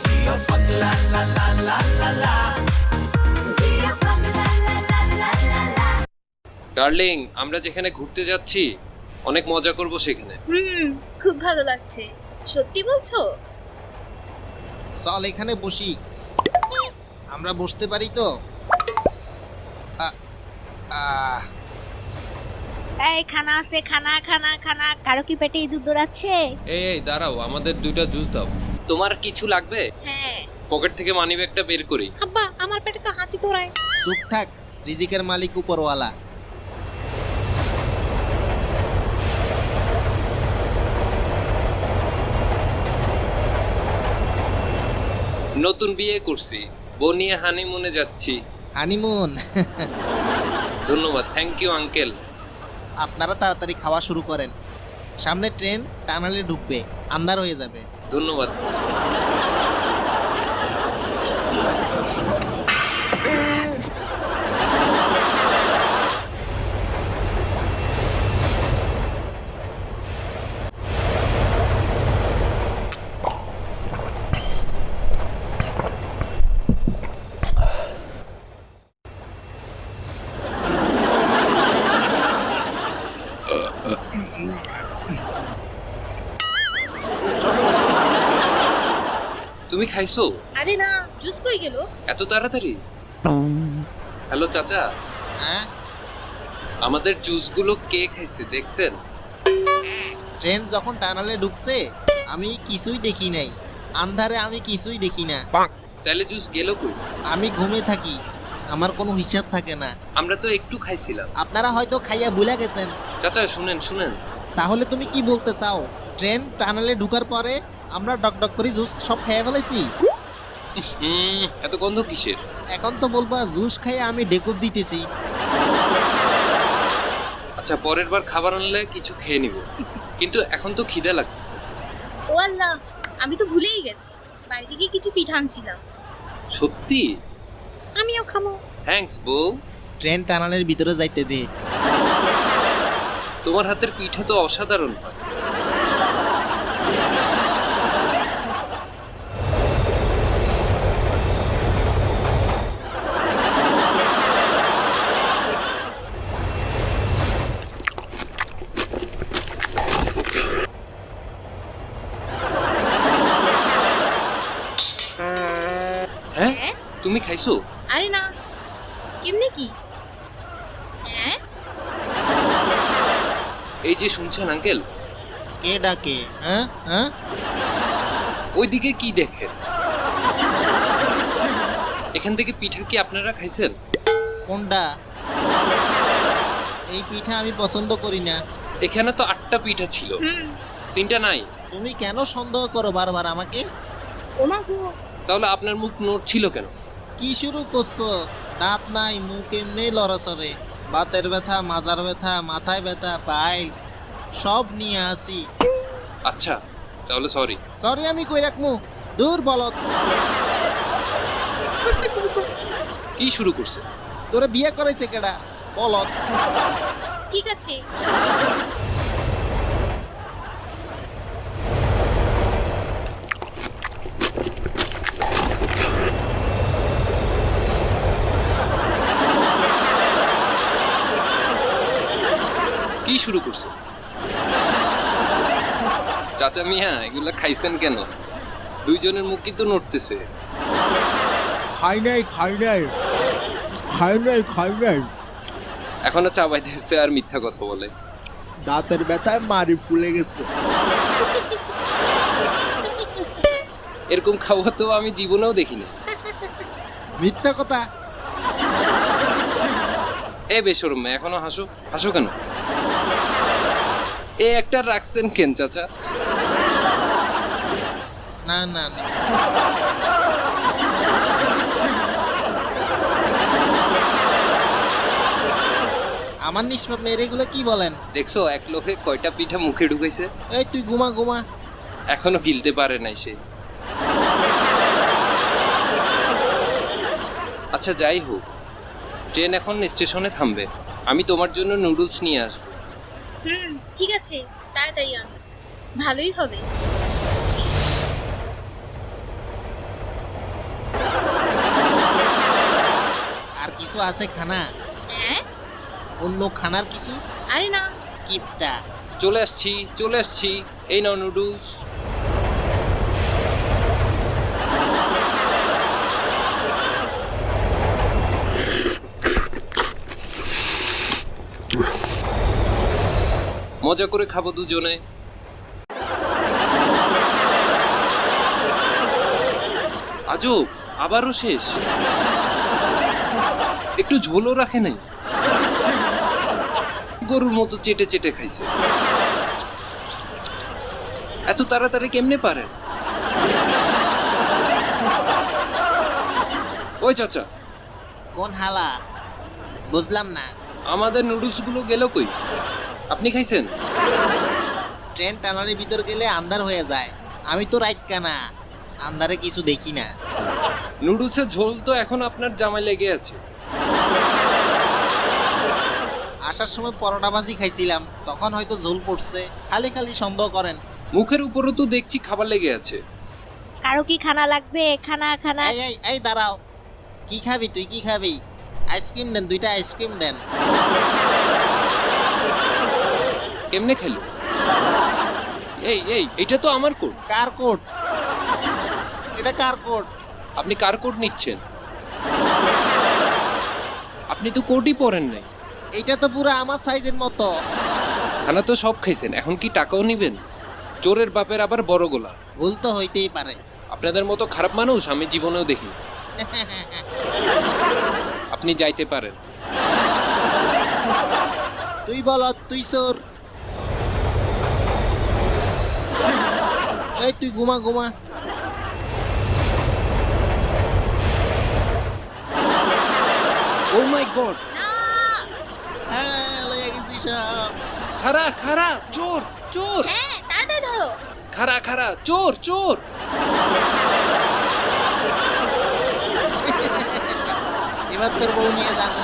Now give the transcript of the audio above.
जियो पगला ला ला ला ला ला जियो पगला ला ला ला ला ला। ডার্লিং, আমরা যেখানে ঘুরতে যাচ্ছি অনেক মজা করব সেখানে। খুব ভালো লাগছে। সত্যি বলছো? চল এখানে বসি, আমরা বসতে পারি তো? এই খানা আছে, খানা খানা খানা। কারো কি পেটে ইঁদুর দৌড়াচ্ছে? এই দাঁড়াও, আমাদের দুইটা জুস দাও। তোমার কিছু লাগবে? হ্যাঁ। পকেট থেকে মানিব্যাগটা বের করি। আব্বা, আমার পেটে তো হাতি দৌড়ায়। চুপ থাক, রিজিকের মালিক উপরওয়ালা। নতুন বিয়ে করছি, বউ নিয়ে হানিমুনে যাচ্ছি। হানিমুন? ধন্যবাদ, থ্যাংক ইউ আঙ্কেল। আপনারা তাড়াতাড়ি খাওয়া শুরু করেন, সামনে ট্রেন টানেলে ঢুকবে, আন্ধার হয়ে যাবে। ধন্যবাদ। তুমি খাইছো? আরে না, জুস কই গেল? এত তাড়াতাড়ি? হ্যালো চাচা, হ্যাঁ, আমাদের জুসগুলো কে খাইছে দেখছেন? ট্রেন যখন টানেলে ঢুকছে আমি কিছুই দেখি নাই, আন্ধারে আমি কিছুই দেখি না। তাহলে জুস গেল কই? আমি ঘুমে থাকি, আমার কোনো হিসাব থাকে না। আমরা তো একটু খাইছিলাম। আপনারা হয়তো খাইয়া ভুলে গেছেন। চাচা শুনেন শুনেন, তাহলে তুমি কি বলতে চাও, ট্রেন টানেলে ঢুকার পরে আমরা ডক করে জুস সব খেয়ে ফেলেছি? এত গন্ধ কিসের? এখন তো বলবা জুস খাইয়ে আমি ডেকুর দিতেছি। আচ্ছা, পরের বার খাবার আনলে কিছু খেয়ে নিব, কিন্তু এখন তো খিদে লাগতেছে। ও আল্লাহ, আমি তো ভুলেই গেছি। বাড়ি থেকে কিছু পিঠা আনছিলাম। সত্যি? আমিও খাবো। থ্যাঙ্কস বউ। ট্রেন টানেলের ভিতরে যাইতে দে। তোমার হাতের পিঠা তো অসাধারণ হয়। হ্যাঁ, হ্যাঁ? তুমি খাইছো? আরে না, কেমনে কি? হ্যাঁ? এই যে শুনছেন আঙ্কেল, কে ডাকে? হ্যাঁ হ্যাঁ, ওইদিকে কি দেখেন? এখান থেকে পিঠা কি আপনারা খাইছেন? কোনটা? এই পিঠা আমি পছন্দ করি না। এখানে তো 8টা পিঠা ছিল, 3টা নাই। তুমি কেন সন্দেহ করো বারবার আমাকে? ওমা গো, তাহলে আপনার মুখ নড়ছিল কেন? কি শুরু করছো? দাঁত নাই, মুখ এমনি লড়াচড়ে। বাতের ব্যথা, মাজার ব্যথা, মাথায় ব্যথা, পাইলস সব নিয়ে আসি। আচ্ছা, তাহলে সরি। সরি আমি কই রাখমু? দূর বলত। কি শুরু করছে? তোরে বিয়ে করাইছে কেডা? বলত। ঠিক আছে। কি শুরু করছে? চাচা মিয়া, এগুলা খাইছেন কেন? দুইজনের মুখ কিন্তু নড়তেছে। খাই নাই খাই নাই খাই নাই খাই নাই। এখনো চাবাইতেছে আর মিথ্যা কথা বলে। দাঁতের ব্যথায় মারি ফুলে গেছে। এরকম খাওয়া তো আমি জীবনেও দেখিনি। মিথ্যা কথা। এ বেশরম, এখনো হাসো হাসো কেন? এ একটা রাখছেন কেন চাচা? না না না, আমার নিষ্পাপ মেয়ের এগুলো কি বলেন? দেখছো এক লোকে কয়টা পিঠা মুখে ঢুকাইছে? এই তুই ঘুমা ঘুমা। এখনো গিলতে পারে নাই সে। আচ্ছা যাই হোক, ট্রেন এখন স্টেশনে থামবে, আমি তোমার জন্য নুডলস নিয়ে আসবো। ঠিক আছে, তাড়াতাড়ি আনো, ভালোই হবে। আছে খানা? হ্যাঁ? অন্য খানার কিছু? আরে না। কিপটা। চলে আসছি, এই নাও নুডলস। মজা করে খাবো দুজনে। আজব, আবারও শেষ। একটু ঝোলও রাখে নাই। গরুর মতো চেটে চেটে খাইছে। এত তাড়াতাড়ি কেমনে পারে? ওই চাচা, কোন হালা? বুঝলাম না। আমাদের নুডলস গুলো গেল কই? আপনি খাইছেন? ট্রেন টানারের ভিতর গেলে আন্ধার হয়ে যায়। আমি তো রাইট কানা, আন্ধারে কিছু দেখি না। নুডলসের ঝোল তো এখন আপনার জামায় লেগে আছে। আসার সময় পরোটা ভাজি খাইছিলাম, তখন হয়তো ঝোল পড়ছে। খালি খালি সন্দেহ করেন। মুখের উপরও তো দেখছি খাবার লেগে আছে। কারো কি খানা লাগবে? খানা খানা। এই এই এই দাঁড়াও, কি খাবি তুই? কি খাবি? আইসক্রিম দেন, 2টা আইসক্রিম দেন। কেমনে খেলো? এটা তো আমার কোট। কার কোট? এটা কার কোট? আপনি কার কোট নিচ্ছেন? আপনি তো কোটই পরেন নাই। এটা তো পুরো আমার সাইজের মতো। খানা তো সব খাইছেন, এখন কি টাকাও নিবেন? চোরের বাপের আবার বড় গোলা। ভুল তো হইতেই পারে। আপনাদের মতো খারাপ মানুষ আমি জীবনেও দেখি। আপনি যাইতে পারেন। তুই বল, তুই চোর। এই তুই ঘুমা ঘুমা। ও মাই গড! না। হ্যাঁ, লয়ে গেছি সব। খারা চোর চোর! হ্যাঁ, তাড়াতাড়ি ধরো। খারা চোর চোর! এবার তোর বউ নিয়ে যাবো।